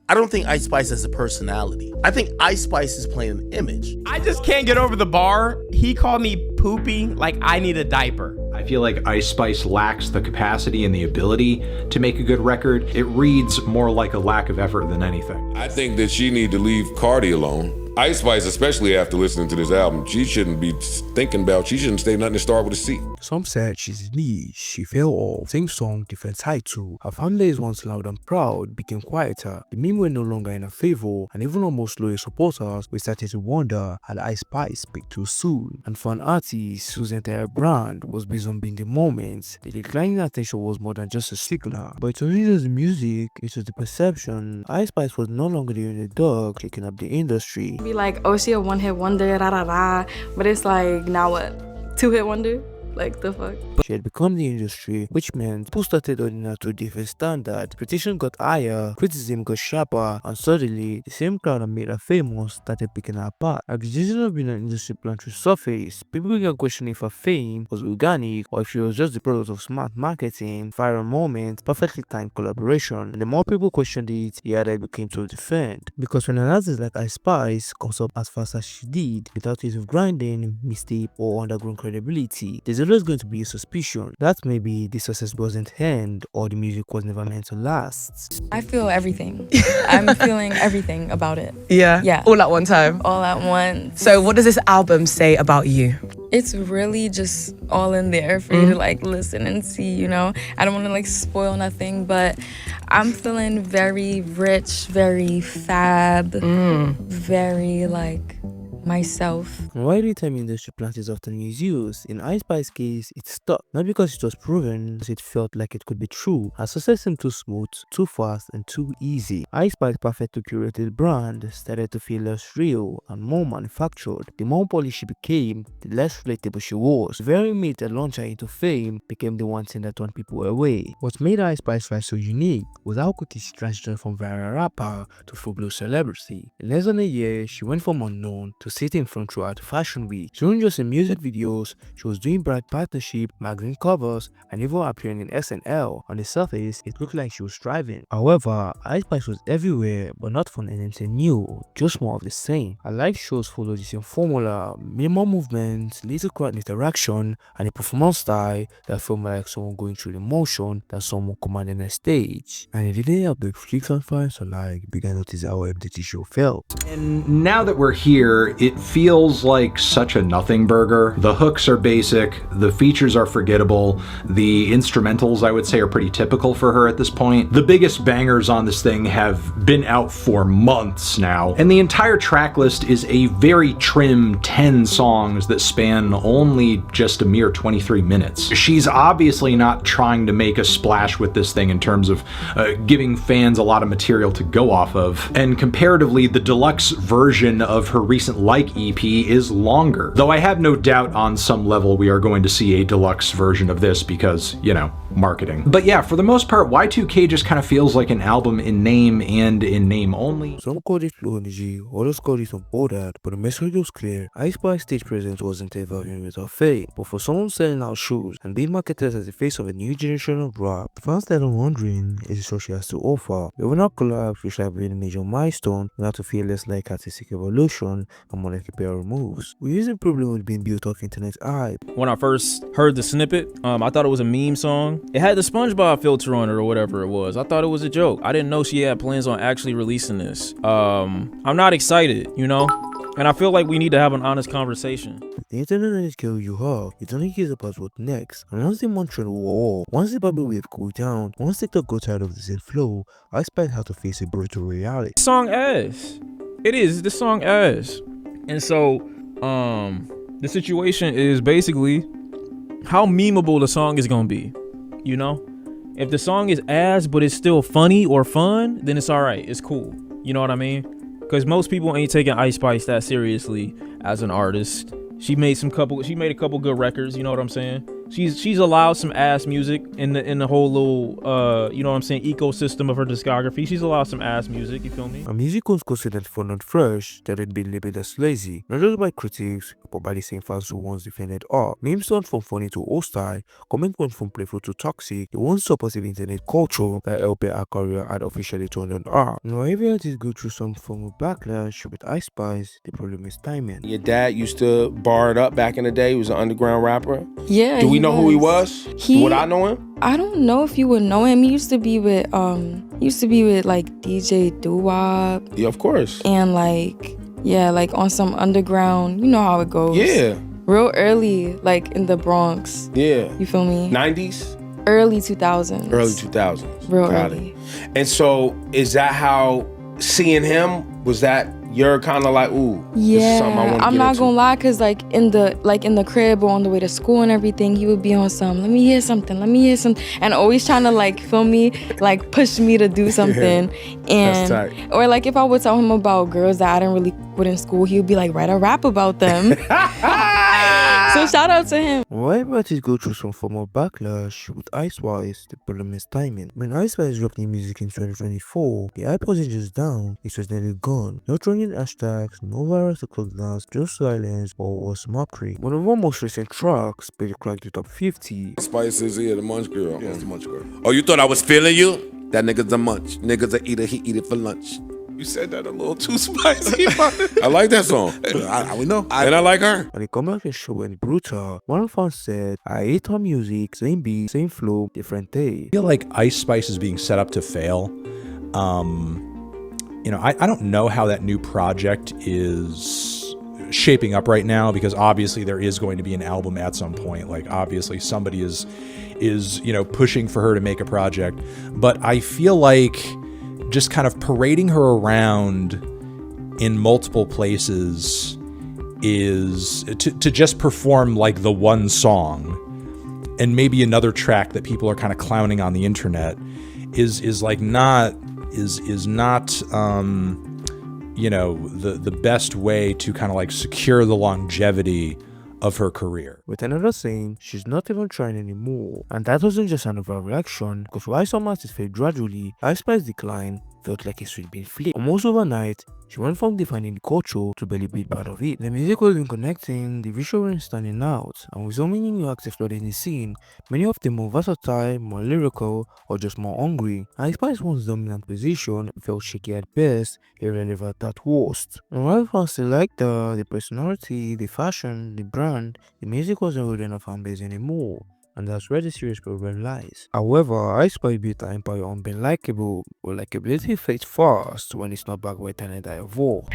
I don't think Ice Spice has a personality. I think Ice Spice is playing an image. I just can't get over the bar. He called me poopy like I need a diaper. I feel like Ice Spice lacks the capacity and the ability to make a good record. It reads more like a lack of effort than anything. I think that she need to leave Cardi alone. Ice Spice, especially after listening to this album, she shouldn't be thinking about, she shouldn't say nothing to start with a C. Some said she's niche, she fell off, same song, different title. Her fan base once loud and proud became quieter. The meme were no longer in her favor, and even her most loyal supporters were starting to wonder had Ice Spice speak too soon. And for an artist whose entire brand was based on being the moment, the declining attention was more than just a signal. But it wasn't just the music, it was the perception. Ice Spice was no longer the underdog shaking up the industry. Be like, oh, she a one-hit wonder, da da da. But it's like, now what? Two-hit wonder? Like, the fuck? She had become the industry, which meant people started holding her to a different standard. Expectation got higher, criticism got sharper, and suddenly, the same crowd that made her famous started picking her apart. Accusations of being an industry plant resurfaced. People began questioning if her fame was organic or if she was just the product of smart marketing, viral moments, perfectly timed collaboration. And the more people questioned it, the harder it became to defend. Because when an artist like Ice Spice comes up as fast as she did, without use of grinding, mistake, or underground credibility, there's always going to be a suspicion that maybe the success wasn't end or the music was never meant to last. I feel everything. I'm feeling everything about it. Yeah? Yeah. All at one time? All at once. So what does this album say about you? It's really just all in there for you to like listen and see, you know? I don't want to like spoil nothing, but I'm feeling very rich, very fab, very like myself. Why the time industry plant is often misused, in Ice Spice's case, it stuck. Not because it was proven, but it felt like it could be true. Her success seemed too smooth, too fast, and too easy. Ice Spice's perfectly curated brand started to feel less real and more manufactured. The more polished she became, the less relatable she was. The very myth that launched her into fame became the one thing that turned people away. What made Ice Spice rise so unique was how quickly she transitioned from viral rapper to full-blown celebrity. In less than a year, she went from unknown to sitting front throughout Fashion Week. She wasn't just in music videos, she was doing brand partnership, magazine covers, and even appearing in SNL. On the surface, it looked like she was thriving. However, Ice Spice was everywhere, but not for anything new, just more of the same. Her live shows followed the same formula: minimal movement, little crowd interaction, and a performance style that felt more like someone going through the motion than someone commanding a stage. And it didn't help the critics and fans alike began to notice how empty the show felt. And now that we're here, it feels like such a nothing burger. The hooks are basic, the features are forgettable, the instrumentals I would say are pretty typical for her at this point. The biggest bangers on this thing have been out for months now, and the entire track list is a very trim 10 songs that span only just a mere 23 minutes. She's obviously not trying to make a splash with this thing in terms of giving fans a lot of material to go off of, and comparatively the deluxe version of her recent Like EP is longer, though I have no doubt on some level we are going to see a deluxe version of this because, you know, marketing. But yeah, for the most part, Y2K just kind of feels like an album in name and in name only. Some called it low energy, others called it unbothered, but the message was clear. Ice Spice's stage presence wasn't evolving with her fame, but for someone selling out shows and being marketed as the face of a new generation of rap, the fans started wondering, is this what she has to offer? We will not collapse, which have been a major milestone, not to feel less like artistic evolution and more like a pair of moves. We used the problem with being built off internet hype. When I first heard the snippet, I thought it was a meme song. It had the SpongeBob filter on it or whatever it was. I thought it was a joke. I didn't know she had plans on actually releasing this. I'm not excited, you know? And I feel like we need to have an honest conversation. The internet doesn't kill you hard, it only cares about what next. And once the mantra wore off, once the bubble wave cooled down, once TikTok got tired of the same flow, Ice Spice had to face a brutal reality. The song ass. It is. The song ass. And so, the situation is basically how memeable the song is gonna be, you know? If the song is ass, but it's still funny or fun, then it's all right. It's cool. You know what I mean? Because most people ain't taking Ice Spice that seriously as an artist. She made a couple good records, you know what I'm saying? She's allowed some ass music in the whole little you know what I'm saying, ecosystem of her discography. She's allowed some ass music, you feel me? Her music was considered fun and fresh, that had been labeled as lazy, not just by critics, but by the same fans who once defended art. Names went from funny to hostile, comments went from playful to toxic. The once supportive internet culture that helped her career had officially turned on her. Now every artist go through some form of backlash with Ice Spice. The problem is timing. Your dad used to bar it up back in the day. He was an underground rapper. Yeah. Do we know who he was? Would I know him? I don't know if you would know him. He used to be with like DJ Doo-Wop. Yeah, of course. And like on some underground, you know how it goes. Yeah. Real early, like in the Bronx. Yeah. You feel me? 90s? Early 2000s. Early 2000s. Real Got early. it. And so is that how seeing him, was that you're kind of like, ooh, this is something I want to I'm get not into? gonna lie, cause like in the crib or on the way to school and everything, he would be on some, let me hear something, and always trying to like feel me, like push me to do something. That's tight. Or like if I would tell him about girls that I didn't really with in school, he would be like, write a rap about them. So shout out to him. Why artists go through some form of backlash with Ice Spice, the problem is timing. When Ice Spice dropped new music in 2024, the hype wasn't just down, it was nearly gone. No trending hashtags, no viral TikTok dance, just silence or was mockery. One of her most recent tracks barely cracked the top 50. Spice is here, the munch girl. Yeah, it's the munch girl. Oh, you thought I was feeling you? That nigga's a munch. Nigga's a eater, he eat it for lunch. You said that a little too spicy. I like that song. We know. And I like her. When the comeback show went brutal, one of fans said, I hate her music, same beat, same flow, different day. I feel like Ice Spice is being set up to fail. You know, I don't know how that new project is shaping up right now, because obviously there is going to be an album at some point. Like obviously somebody is you know, pushing for her to make a project, but I feel like just kind of parading her around in multiple places is to just perform like the one song and maybe another track that people are kind of clowning on the internet is like not you know, the best way to kind of like secure the longevity of her career. With another saying, she's not even trying anymore. And that wasn't just an overreaction, because while some artists fade gradually, Ice Spice's decline felt like a switch being flipped. Almost overnight, she went from defining the culture to barely being part of it. The music wasn't connecting, the visual wasn't standing out, and with so many new acts flooding the scene, many of them more versatile, more lyrical, or just more hungry. Ice Spice's once dominant position felt shaky at best, irrelevant at worst. And while fans still liked her, the personality, the fashion, the brand, the music wasn't really enough fan base anymore. And that's where the serious problem lies. However, Ice Spice built her empire on being likable, but likability fades fast when it's not backed by talent that evolved.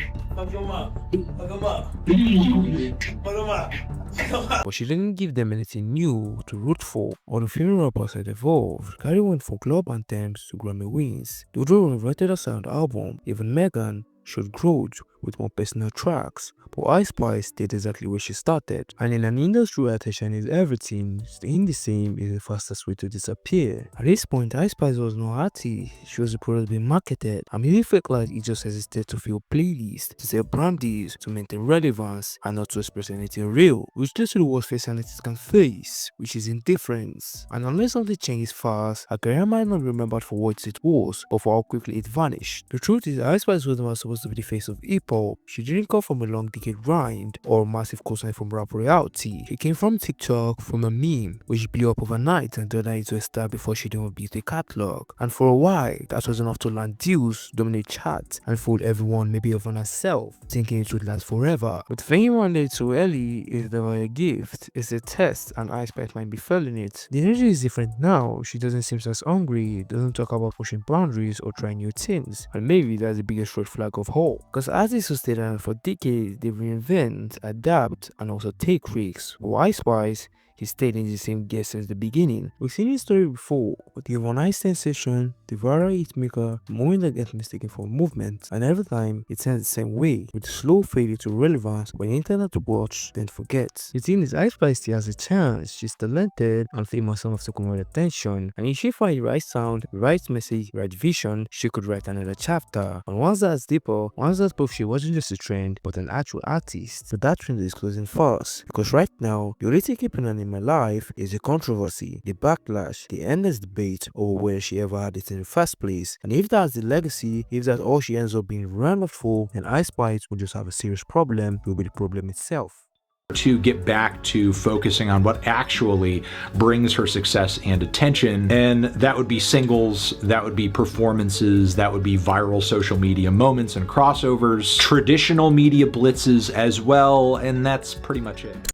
But she didn't give them anything new to root for, or the female rappers had evolved. Cardi went from club anthems to Grammy wins. Dojo invited her sound album, even Megan showed growth with more personal tracks, but Ice Spice stayed exactly where she started. And in an industry where attention is everything, staying the same is the fastest way to disappear. At this point, Ice Spice was no artist, she was a product being marketed. And music felt like it just existed to fill playlists, to sell brand deals, to maintain relevance, and not to express anything real, which leads to the worst face analysts can face, which is indifference. And unless something changes fast, her career might not be remembered for what it was, but for how quickly it vanished. The truth is, Ice Spice was never supposed to be the face of hip-hop. She didn't come from a long decade grind or a massive cosign from rap royalty. She came from TikTok, from a meme, which blew up overnight and turned her into a star before she didn't beat the catalog. And for a while, that was enough to land deals, dominate charts, and fool everyone maybe over herself, thinking it would last forever. But thinking one day too early is never a gift, it's a test, and Ice Spice might be failing it. The energy is different now. She doesn't seem as hungry, doesn't talk about pushing boundaries or trying new things, and maybe that's the biggest red flag of all. Because artists who stayed around for decades, they reinvent, adapt, and also take risks. For Ice Spice, he stayed in the same gear since the beginning. We've seen his story before, with the overnight sensation, the viral hitmaker, the moment that gets mistaken for movement, and every time it ends the same way, with slow fade into relevance when the internet to watch, then forgets. The thing is, Ice Spice still has a chance. She's talented and famous enough to command attention, and if she finds the right sound, the right message, the right vision, she could write another chapter. And once that's deeper, once that's proof she wasn't just a trend, but an actual artist. But that trend is closing fast, because right now, the only thing keeping an my life is the controversy, the backlash, the endless debate over whether she ever had it in the first place. And if that's the legacy, if that's all she ends up being remembered for, then Ice Spice will just have a serious problem. It will be the problem itself. To get back to focusing on what actually brings her success and attention, and that would be singles, that would be performances, that would be viral social media moments and crossovers, traditional media blitzes as well, and that's pretty much it.